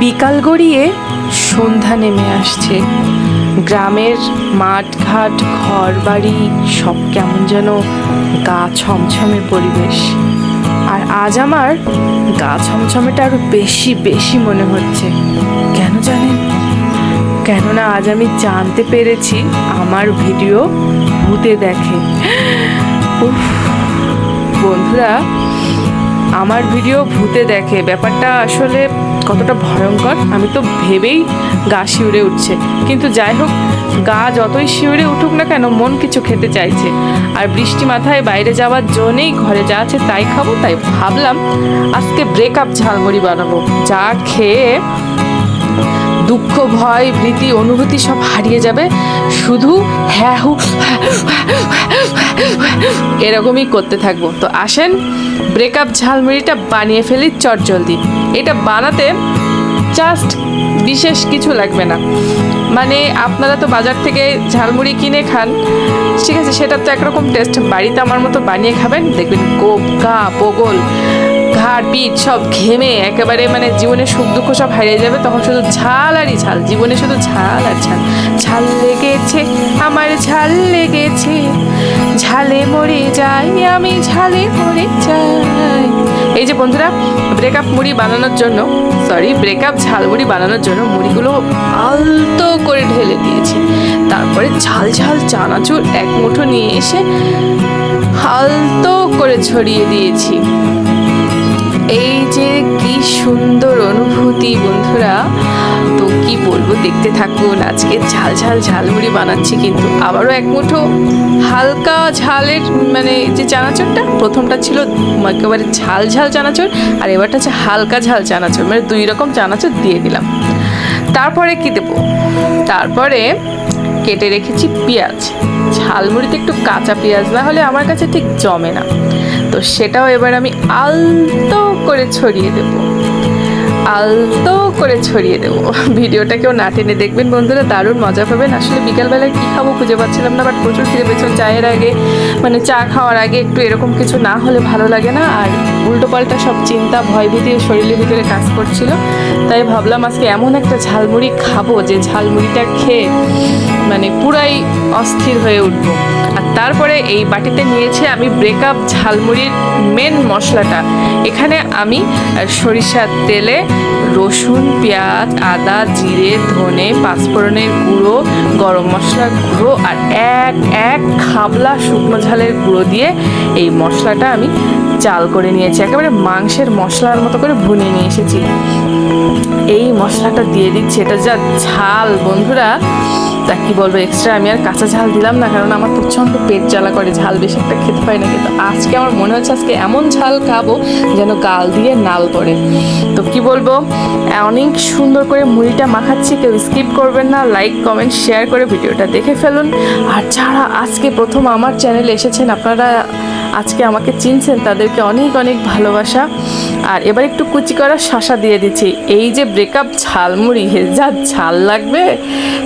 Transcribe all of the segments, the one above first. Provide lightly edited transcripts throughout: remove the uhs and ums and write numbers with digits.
বিকাল গড়িয়ে সন্ধ্যা নেমে আসছে। গ্রামের মাঠঘাট ঘরবাড়ি সব কেমন যেন গা ছমছমে পরিবেশ। আর আজ আমার গা ছমছমেটা আরো বেশি বেশি মনে হচ্ছে। কেন জানেন? কেননা আজ আমি জানতে পেরেছি আমার ভিডিও ভূতে দেখে। উফ বন্ধুরা, আমার ভিডিও ভূতে দেখে, ব্যাপারটা আসলে কতটা ভয়ঙ্কর আমি তো ভেবেই গা শিউরে উঠছে। কিন্তু যাই হোক, গা যতই শিউরে উঠুক না কেন, মন কিছু খেতে চাইছে। আর বৃষ্টি মাথায় বাইরে যাওয়ার জন্যেই ঘরে যা আছে তাই খাবো। তাই ভাবলাম আজকে ব্রেকআপ ঝালমুড়ি বানাবো, যা খেয়ে দুঃখ ভয় ভীতি অনুভূতি সব হারিয়ে যাবে। শুধু হ্যাঁ হু এরকমই করতে থাকবো। তো আসেন ব্রেকআপ ঝালমুড়িটা বানিয়ে ফেলি চটজলদি। এটা বানাতে জাস্ট বিশেষ কিছু লাগবে না। মানে আপনারা তো বাজার থেকে ঝালমুড়ি কিনে খান, ঠিক আছে, সেটা তো একরকম টেস্ট। বাড়িতে আমার মতো বানিয়ে খাবেন, দেখবেন কোপ গা বগল ঘাড় পিঠ সব ঘেমে একেবারে মানে জীবনের সুখ দুঃখ সব হারিয়ে যাবে। তখন শুধু ঝাল আরই ঝাল, জীবনে শুধু ঝাল আর ঝাল। ঝাল লেগেছে আমার, ঝাল লেগেছে, ঝালে মরে যাই আমি, ঝালে মরে যাই। এই যে বন্ধুরা, ব্রেকআপ ঝালমুড়ি বানানোর জন্য মুড়িগুলো আলতো করে ঢেলে দিয়েছি। তারপরে ঝাল ঝাল চানাচুর এক মুঠো নিয়ে এসে আলতো করে ছড়িয়ে দিয়েছি। এই যে কি সুন্দর অনুভূতি বন্ধুরা, তো কি বলবো, দেখতে থাকুন। আজকে ঝাল ঝাল ঝালমুড়ি বানাচ্ছি, কিন্তু আবারও এক মুঠো হালকা ঝালের মানে যে চানাচুরটা, প্রথমটা ছিল একেবারে ঝাল ঝাল চানাচুর, আর এবারটা হচ্ছে হালকা ঝাল চানাচুর, মানে দুই রকম চানাচুর দিয়ে দিলাম। তারপরে কি দেবো? তারপরে কেটে রেখেছি পেঁয়াজ। ঝালমুড়িতে একটু কাঁচা পেঁয়াজ না হলে আমার কাছে ঠিক জমে না, তো সেটাও এবার আমি আলতো করে ছড়িয়ে দেবো, আলতো করে ছড়িয়ে দেবো। ভিডিওটা কেউ না টেনে দেখবেন বন্ধুরা, দারুণ মজা পাবেন। আসলে বিকালবেলায় কী খাবো খুঁজে পাচ্ছিলাম না, বাট প্রচুর খিদে পেয়েছিল। চায়ের আগে মানে চা খাওয়ার আগে একটু এরকম কিছু না হলে ভালো লাগে না। আর উল্টোপাল্টা সব চিন্তা ভয় ভীতি শরীরের ভিতরে কাজ করছিল। তাই ভাবলাম আজকে এমন একটা ঝালমুড়ি খাবো যে ঝালমুড়িটা খেয়ে মানে পুরাই অস্থির হয়ে উঠবো। আর তারপরে এই বাটিতে নিয়েছি আমি ব্রেকআপ ঝালমুড়ির মেন মশলাটা। এখানে আমি সরিষার তেলে রসুন পেঁয়াজ আদা জিরে ধনে পাঁচফোড়নের গুঁড়ো গরম মশলার গুঁড়ো আর এক খাবলা শুকনো ঝালের গুঁড়ো দিয়ে এই মশলাটা আমি চাল করে নিয়েছি। একেবারে মাংসের মশলার মতো করে ভুনিয়ে নিয়ে এসেছি। এই মশলাটা দিয়ে দিচ্ছি। এটা যা ঝাল বন্ধুরা, তা কি বলবো, এক্সট্রা আমি আর কাঁচা ঝাল দিলাম না, কারণ আমার প্রচণ্ড পেট জ্বালা করে, ঝাল বেশি একটা খেতে পাই না। কিন্তু আজকে আমার মনে হচ্ছে আজকে এমন ঝাল খাবো যেন গাল দিয়ে নাল পড়ে। তো কি বলবো, অনেক সুন্দর করে মুড়িটা মাখাচ্ছি। কেউ স্কিপ করবেন না, লাইক কমেন্ট শেয়ার করে ভিডিওটা দেখে ফেলুন। আর যারা আজকে প্রথম আমার চ্যানেলে এসেছেন, আপনারা আজকে আমাকে চিনছেন, তাদেরকে অনেক অনেক ভালোবাসা। আর এবার একটু কুচি করা শসা দিয়ে দিচ্ছি। এই যে ব্রেকআপ ঝালমুড়ি, যা ঝাল লাগবে,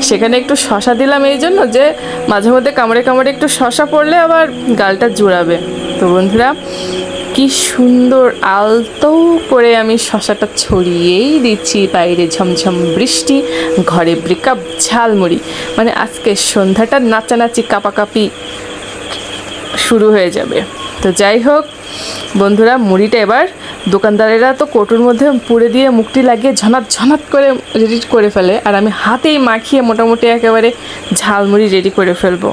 সেখানে একটু শসা দিলাম এই জন্য যে মাঝে মধ্যে কামড়ে কামড়ে একটু শসা পড়লে আবার গালটা জুড়াবে। তো বন্ধুরা, কি সুন্দর আলতো করে আমি শসাটা ছড়িয়েই দিচ্ছি। বাইরে ঝমঝম বৃষ্টি, ঘরে ব্রেকআপ ঝালমুড়ি, মানে আজকে সন্ধ্যাটা নাচানাচি কাপাকাপি শুরু হয়ে যাবে। তো যাই হোক বন্ধুরা, মুড়িটা এবার দোকানদারেরা তো কৌটোর মধ্যে পুড়ে দিয়ে মুখটি লাগিয়ে ঝনাত ঝনাত করে রেডি করে ফেলে, আর আমি হাতেই মাখিয়ে মোটামুটি একেবারে ঝালমুড়ি রেডি করে ফেলবো।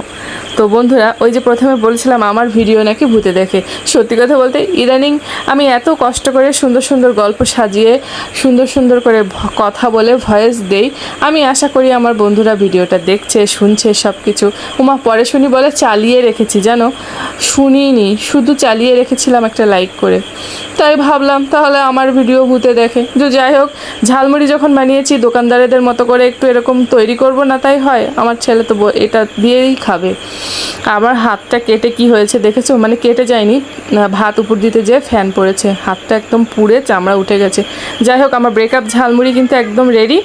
তো বন্ধুরা, ওই যে প্রথমে বলছিলাম আমার ভিডিও নাকি ভূতে দেখে, সত্যি কথা বলতে ইদানিং আমি এত কষ্ট করে সুন্দর সুন্দর গল্প সাজিয়ে সুন্দর সুন্দর করে কথা বলে ভয়েস দেই। আমি আশা করি আমার বন্ধুরা ভিডিওটা দেখছে শুনছে সব কিছু। উমা পরে শুনি বলে চালিয়ে রেখেছি, জানো, শুনিনি, শুধু চালিয়ে রেখেছিলাম একটা লাইক করে। তাই ভাবলাম তাহলে আমার ভিডিও ভূতে দেখে। তো যাই হোক, ঝালমুড়ি যখন বানিয়েছি দোকানদারেদের মতো করে একটু এরকম তৈরি করব না, তাই হয়। আমার ছেলে তো এটা দিয়েই খাবে। আমার হাতটা কেটে কি হয়েছে দেখেছো, মানে কেটে যায়নি, ভাত উপর দিতে যেয়ে ফ্যান পড়েছে, হাতটা একদম পুড়ে চামড়া উঠে গেছে। যাই হোক, আমার ব্রেকআপ ঝালমুড়ি কিন্তু একদম রেডি।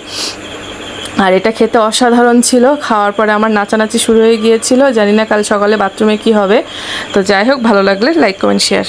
আর এটা খেতে অসাধারণ ছিল। খাওয়ার পরে আমার নাচানাচি শুরু হয়ে গিয়েছিল, জানি না কাল সকালে বাথরুমে কি হবে। তো যাই হোক, ভালো লাগলে লাইক কমেন্ট শেয়ার।